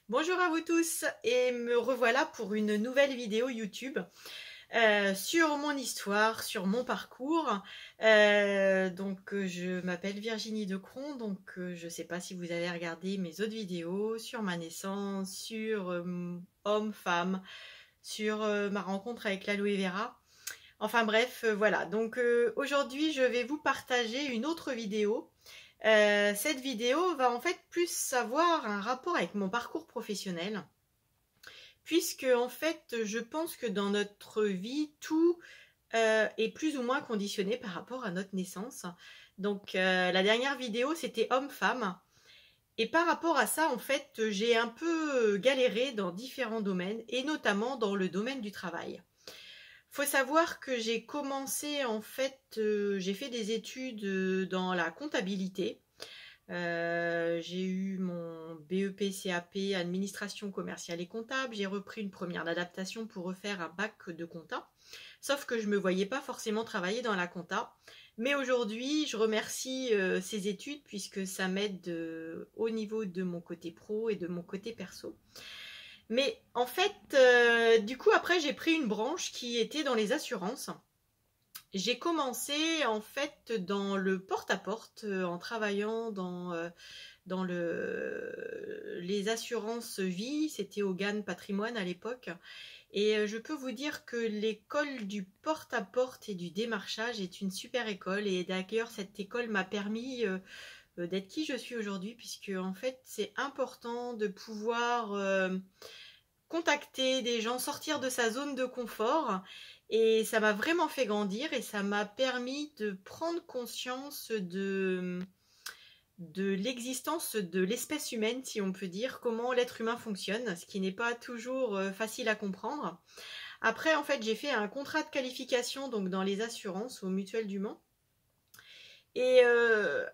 Bonjour à vous tous et me revoilà pour une nouvelle vidéo YouTube sur mon histoire, sur mon parcours. Je m'appelle Virginie Decron, je ne sais pas si vous avez regardé mes autres vidéos sur ma naissance, sur homme, femme, sur ma rencontre avec l'aloe vera. Enfin bref, voilà. Aujourd'hui, je vais vous partager une autre vidéo. Cette vidéo va en fait plus avoir un rapport avec mon parcours professionnel, puisque en fait, je pense que dans notre vie, tout est plus ou moins conditionné par rapport à notre naissance. La dernière vidéo, c'était homme-femme. Et par rapport à ça, en fait, j'ai un peu galéré dans différents domaines, et notamment dans le domaine du travail. Faut savoir que j'ai commencé, en fait, j'ai fait des études dans la comptabilité. J'ai eu mon BEP-CAP administration commerciale et comptable. J'ai repris une première adaptation pour refaire un bac de compta. Sauf que je ne me voyais pas forcément travailler dans la compta. Mais aujourd'hui, je remercie ces études puisque ça m'aide au niveau de mon côté pro et de mon côté perso. Mais en fait, du coup, après, j'ai pris une branche qui était dans les assurances. J'ai commencé en fait dans le porte-à-porte en travaillant dans les assurances vie, c'était au GAN Patrimoine à l'époque. Et je peux vous dire que l'école du porte-à-porte et du démarchage est une super école. Et d'ailleurs, cette école m'a permis d'être qui je suis aujourd'hui, puisque en fait, c'est important de pouvoir contacter des gens, sortir de sa zone de confort. Et ça m'a vraiment fait grandir et ça m'a permis de prendre conscience de l'existence de l'espèce humaine, si on peut dire, comment l'être humain fonctionne, ce qui n'est pas toujours facile à comprendre. Après, en fait, j'ai fait un contrat de qualification donc dans les assurances au Mutuelle du Mans. Et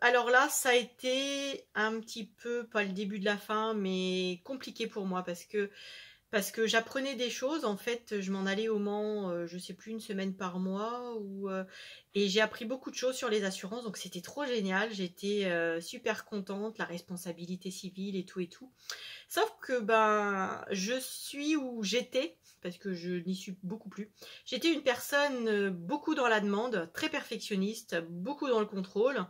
alors là, ça a été un petit peu, pas le début de la fin, mais compliqué pour moi parce que j'apprenais des choses. En fait, je m'en allais au Mans, je sais plus, une semaine par mois, et j'ai appris beaucoup de choses sur les assurances, donc c'était trop génial. J'étais super contente, la responsabilité civile et tout et tout. Sauf que je suis où j'étais, parce que je n'y suis beaucoup plus. J'étais une personne beaucoup dans la demande, très perfectionniste, beaucoup dans le contrôle.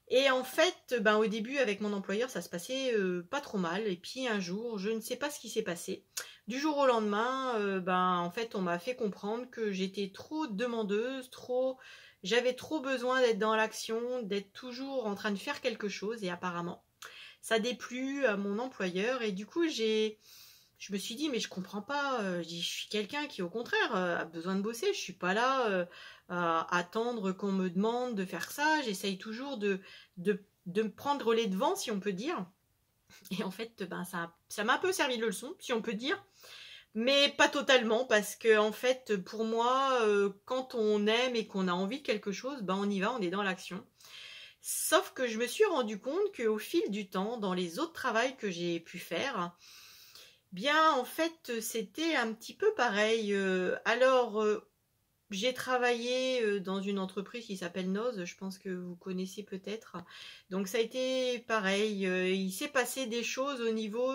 Et en fait, au début, avec mon employeur, ça se passait pas trop mal. Et puis un jour, je ne sais pas ce qui s'est passé. Du jour au lendemain, en fait, on m'a fait comprendre que j'étais trop demandeuse, j'avais trop besoin d'être dans l'action, d'être toujours en train de faire quelque chose. Et apparemment, ça déplut à mon employeur. Et du coup, je me suis dit, mais je comprends pas. Je suis quelqu'un qui, au contraire, a besoin de bosser. Je suis pas là à attendre qu'on me demande de faire ça. J'essaye toujours de me prendre les devants, si on peut dire. Et en fait, ça m'a un peu servi de leçon, si on peut dire. Mais pas totalement, parce que en fait, pour moi, quand on aime et qu'on a envie de quelque chose, on y va, on est dans l'action. Sauf que je me suis rendu compte qu'au fil du temps, dans les autres travails que j'ai pu faire, en fait, c'était un petit peu pareil. J'ai travaillé dans une entreprise qui s'appelle Noz, je pense que vous connaissez peut-être. Donc ça a été pareil. Il s'est passé des choses au niveau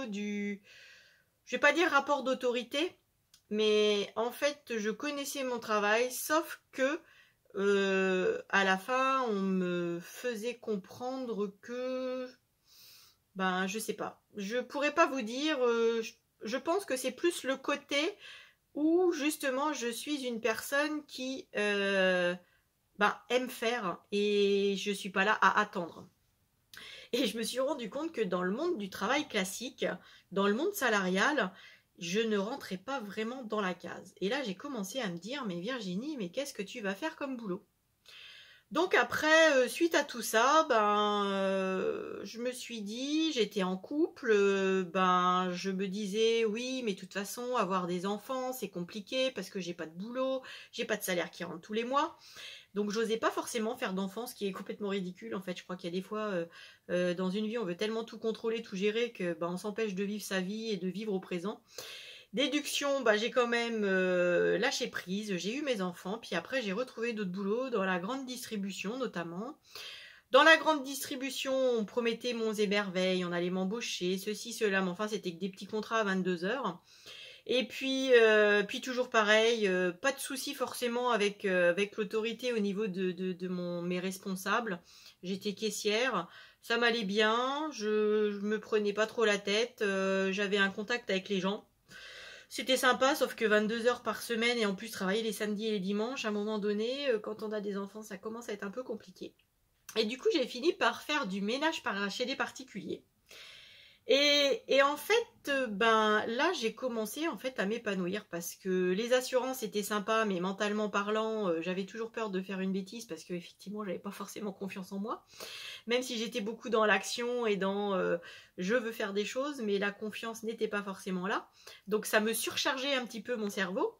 je vais pas dire rapport d'autorité, mais en fait, je connaissais mon travail, sauf que à la fin, on me faisait comprendre que, je sais pas. Je pourrais pas vous dire. Je pense que c'est plus le côté où justement je suis une personne qui aime faire et je suis pas là à attendre. Et je me suis rendu compte que dans le monde du travail classique, dans le monde salarial, je ne rentrais pas vraiment dans la case. Et là, j'ai commencé à me dire, mais Virginie, mais qu'est-ce que tu vas faire comme boulot? Donc après, suite à tout ça, je me suis dit, j'étais en couple, je me disais, oui, mais de toute façon, avoir des enfants, c'est compliqué parce que j'ai pas de boulot, j'ai pas de salaire qui rentre tous les mois. Donc j'osais pas forcément faire d'enfants, ce qui est complètement ridicule. En fait, je crois qu'il y a des fois, dans une vie, on veut tellement tout contrôler, tout gérer, que on s'empêche de vivre sa vie et de vivre au présent. Déduction, j'ai quand même lâché prise, j'ai eu mes enfants, puis après j'ai retrouvé d'autres boulots dans la grande distribution notamment. Dans la grande distribution, on promettait monts et merveilles, on allait m'embaucher, ceci, cela, mais enfin c'était que des petits contrats à 22 heures. Et puis toujours pareil, pas de souci forcément avec l'autorité au niveau de mes responsables. J'étais caissière, ça m'allait bien, je me prenais pas trop la tête, j'avais un contact avec les gens. C'était sympa, sauf que 22 heures par semaine et en plus travailler les samedis et les dimanches, à un moment donné, quand on a des enfants, ça commence à être un peu compliqué. Et du coup, j'ai fini par faire du ménage chez des particuliers. Et en fait, ben là, j'ai commencé en fait à m'épanouir parce que les assurances étaient sympas, mais mentalement parlant, j'avais toujours peur de faire une bêtise parce que effectivement, j'avais pas forcément confiance en moi. Même si j'étais beaucoup dans l'action et dans je veux faire des choses, mais la confiance n'était pas forcément là. Donc ça me surchargeait un petit peu mon cerveau.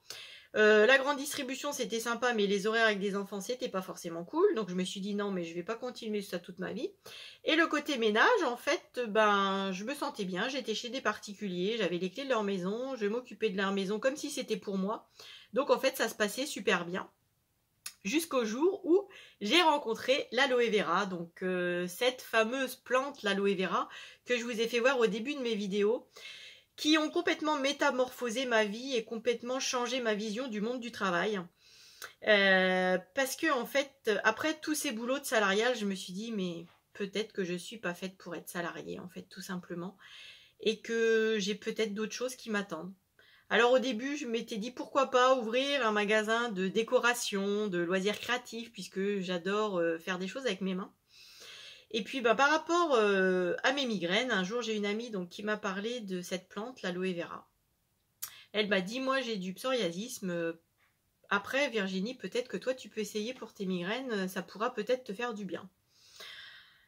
La grande distribution c'était sympa, mais les horaires avec des enfants c'était pas forcément cool, donc je me suis dit non, mais je vais pas continuer ça toute ma vie. Et le côté ménage, en fait, ben je me sentais bien, j'étais chez des particuliers, j'avais les clés de leur maison, je m'occupais de leur maison comme si c'était pour moi. Donc en fait ça se passait super bien. Jusqu'au jour où j'ai rencontré l'aloe vera, donc cette fameuse plante, l'aloe vera, que je vous ai fait voir au début de mes vidéos, qui ont complètement métamorphosé ma vie et complètement changé ma vision du monde du travail. Parce que en fait, après tous ces boulots de salarial, je me suis dit mais peut-être que je suis pas faite pour être salariée en fait, tout simplement, et que j'ai peut-être d'autres choses qui m'attendent. Alors au début, je m'étais dit pourquoi pas ouvrir un magasin de décoration, de loisirs créatifs, puisque j'adore faire des choses avec mes mains. Et puis bah, par rapport à mes migraines, un jour j'ai une amie donc, qui m'a parlé de cette plante, l'aloe vera. Elle m'a dit, moi j'ai du psoriasisme. Après Virginie, peut-être que toi tu peux essayer pour tes migraines, ça pourra peut-être te faire du bien.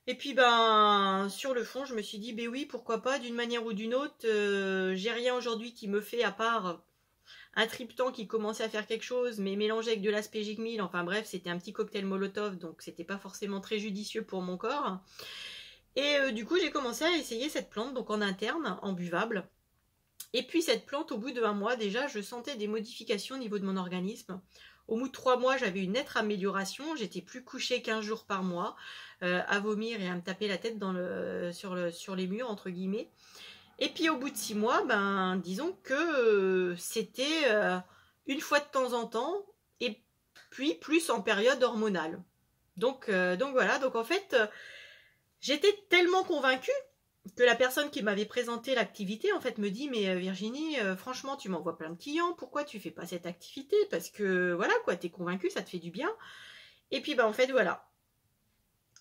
Et puis ben sur le fond, je me suis dit, ben oui, pourquoi pas, d'une manière ou d'une autre, j'ai rien aujourd'hui qui me fait à part un triptan qui commençait à faire quelque chose, mais mélangé avec de l'aspergillus, enfin bref, c'était un petit cocktail Molotov, donc c'était pas forcément très judicieux pour mon corps. Et du coup, j'ai commencé à essayer cette plante, donc en interne, en buvable. Et puis cette plante, au bout de 1 mois, déjà, je sentais des modifications au niveau de mon organisme. Au bout de 3 mois, j'avais une nette amélioration. J'étais plus couchée 15 jours par mois, à vomir et à me taper la tête sur les murs, entre guillemets. Et puis au bout de 6 mois, ben, disons que c'était une fois de temps en temps, et puis plus en période hormonale. Donc voilà, donc en fait, j'étais tellement convaincue que la personne qui m'avait présenté l'activité, en fait, me dit, mais Virginie, franchement, tu m'envoies plein de clients, pourquoi tu fais pas cette activité? Parce que voilà, quoi, t'es convaincue, ça te fait du bien. Et puis, ben, en fait, voilà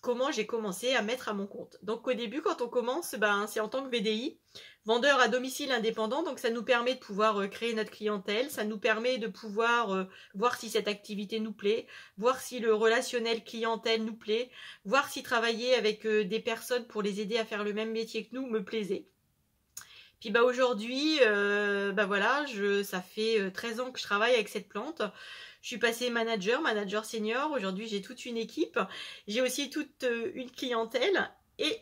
comment j'ai commencé à mettre à mon compte. Donc au début, quand on commence, ben, c'est en tant que VDI, vendeur à domicile indépendant, donc ça nous permet de pouvoir créer notre clientèle, ça nous permet de pouvoir voir si cette activité nous plaît, voir si le relationnel clientèle nous plaît, voir si travailler avec des personnes pour les aider à faire le même métier que nous me plaisait. Puis bah aujourd'hui, bah voilà, ça fait 13 ans que je travaille avec cette plante. Je suis passée manager senior. Aujourd'hui, j'ai toute une équipe. J'ai aussi toute une clientèle. Et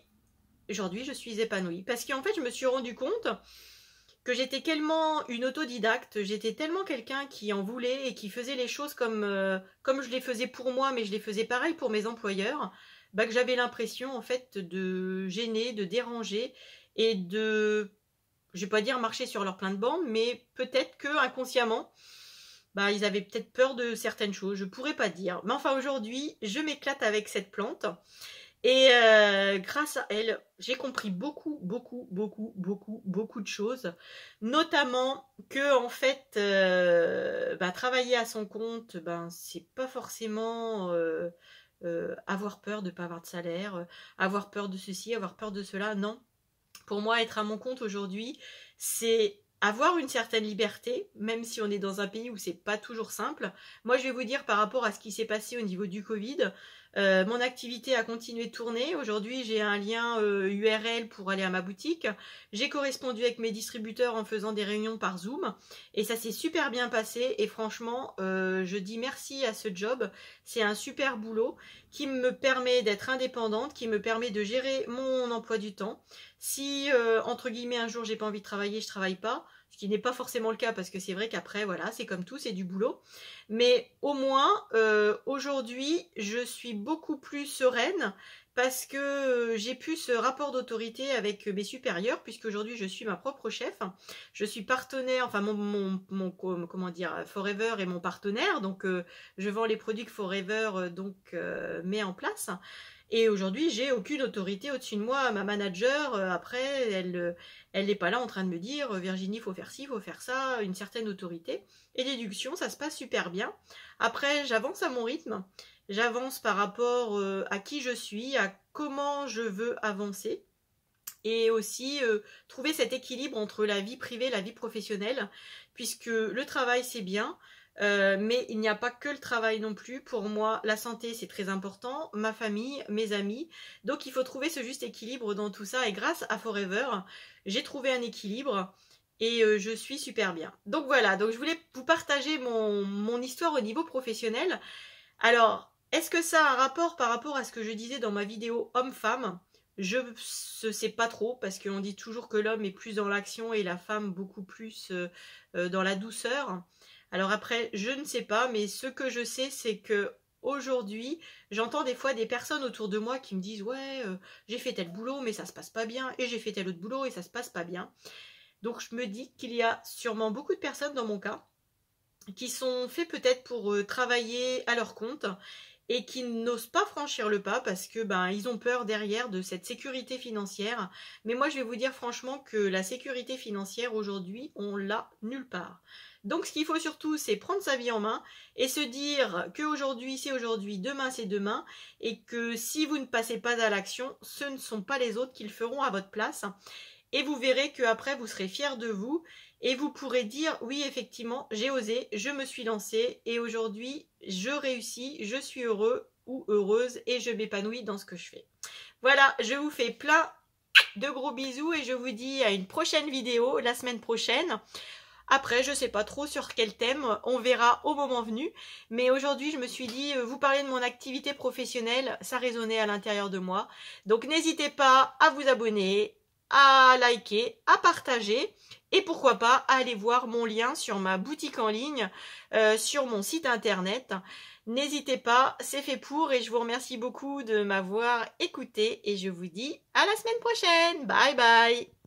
aujourd'hui, je suis épanouie. Parce qu'en fait, je me suis rendu compte que j'étais tellement une autodidacte. J'étais tellement quelqu'un qui en voulait et qui faisait les choses comme je les faisais pour moi, mais je les faisais pareil pour mes employeurs. Bah, que j'avais l'impression, en fait, de gêner, de déranger et de... Je vais pas dire marcher sur leur plate-bande, mais peut-être que inconsciemment, bah, ils avaient peut-être peur de certaines choses, je pourrais pas dire. Mais enfin aujourd'hui, je m'éclate avec cette plante. Et grâce à elle, j'ai compris beaucoup de choses. Notamment que en fait, bah, travailler à son compte, ben, c'est pas forcément avoir peur de pas avoir de salaire, avoir peur de ceci, avoir peur de cela, non. Pour moi, être à mon compte aujourd'hui, c'est avoir une certaine liberté, même si on est dans un pays où c'est pas toujours simple. Moi, je vais vous dire par rapport à ce qui s'est passé au niveau du Covid, mon activité a continué de tourner. Aujourd'hui, j'ai un lien URL pour aller à ma boutique. J'ai correspondu avec mes distributeurs en faisant des réunions par Zoom. Et ça s'est super bien passé. Et franchement, je dis merci à ce job. C'est un super boulot qui me permet d'être indépendante, qui me permet de gérer mon emploi du temps. Si, entre guillemets, un jour, j'ai pas envie de travailler, je travaille pas. Ce qui n'est pas forcément le cas parce que c'est vrai qu'après, voilà, c'est comme tout, c'est du boulot. Mais au moins, aujourd'hui, je suis beaucoup plus sereine parce que j'ai plus ce rapport d'autorité avec mes supérieurs, puisque aujourd'hui je suis ma propre chef. Je suis partenaire, enfin comment dire, Forever est mon partenaire, donc je vends les produits que Forever met en place. Et aujourd'hui, j'ai aucune autorité au-dessus de moi. Ma manager, après, elle n'est pas là en train de me dire Virginie, il faut faire ci, il faut faire ça, une certaine autorité. Et déduction, ça se passe super bien. Après, j'avance à mon rythme. J'avance par rapport à qui je suis, à comment je veux avancer. Et aussi trouver cet équilibre entre la vie privée et la vie professionnelle. Puisque le travail, c'est bien. Mais il n'y a pas que le travail non plus. Pour moi, la santé, c'est très important. Ma famille, mes amis. Donc, il faut trouver ce juste équilibre dans tout ça. Et grâce à Forever, j'ai trouvé un équilibre. Et je suis super bien. Donc voilà, donc je voulais vous partager mon histoire au niveau professionnel. Alors, est-ce que ça a un rapport par rapport à ce que je disais dans ma vidéo homme-femme? Je ne sais pas trop, parce qu'on dit toujours que l'homme est plus dans l'action et la femme beaucoup plus dans la douceur. Alors après, je ne sais pas, mais ce que je sais, c'est que aujourd'hui, j'entends des fois des personnes autour de moi qui me disent « Ouais, j'ai fait tel boulot, mais ça se passe pas bien, et j'ai fait tel autre boulot, et ça se passe pas bien. » Donc je me dis qu'il y a sûrement beaucoup de personnes dans mon cas qui sont faits peut-être pour travailler à leur compte et qui n'osent pas franchir le pas parce que ils ont peur derrière de cette sécurité financière. Mais moi, je vais vous dire franchement que la sécurité financière aujourd'hui, on l'a nulle part. Donc, ce qu'il faut surtout, c'est prendre sa vie en main et se dire qu'aujourd'hui, c'est aujourd'hui, demain, c'est demain, et que si vous ne passez pas à l'action, ce ne sont pas les autres qui le feront à votre place. Et vous verrez qu'après, vous serez fiers de vous et vous pourrez dire, oui, effectivement, j'ai osé, je me suis lancée et aujourd'hui, je réussis, je suis heureux ou heureuse et je m'épanouis dans ce que je fais. Voilà, je vous fais plein de gros bisous et je vous dis à une prochaine vidéo la semaine prochaine. Après, je ne sais pas trop sur quel thème, on verra au moment venu. Mais aujourd'hui, je me suis dit, vous parler de mon activité professionnelle, ça résonnait à l'intérieur de moi. Donc n'hésitez pas à vous abonner, à liker, à partager et pourquoi pas à aller voir mon lien sur ma boutique en ligne, sur mon site internet. N'hésitez pas, c'est fait pour et je vous remercie beaucoup de m'avoir écouté et je vous dis à la semaine prochaine. Bye bye.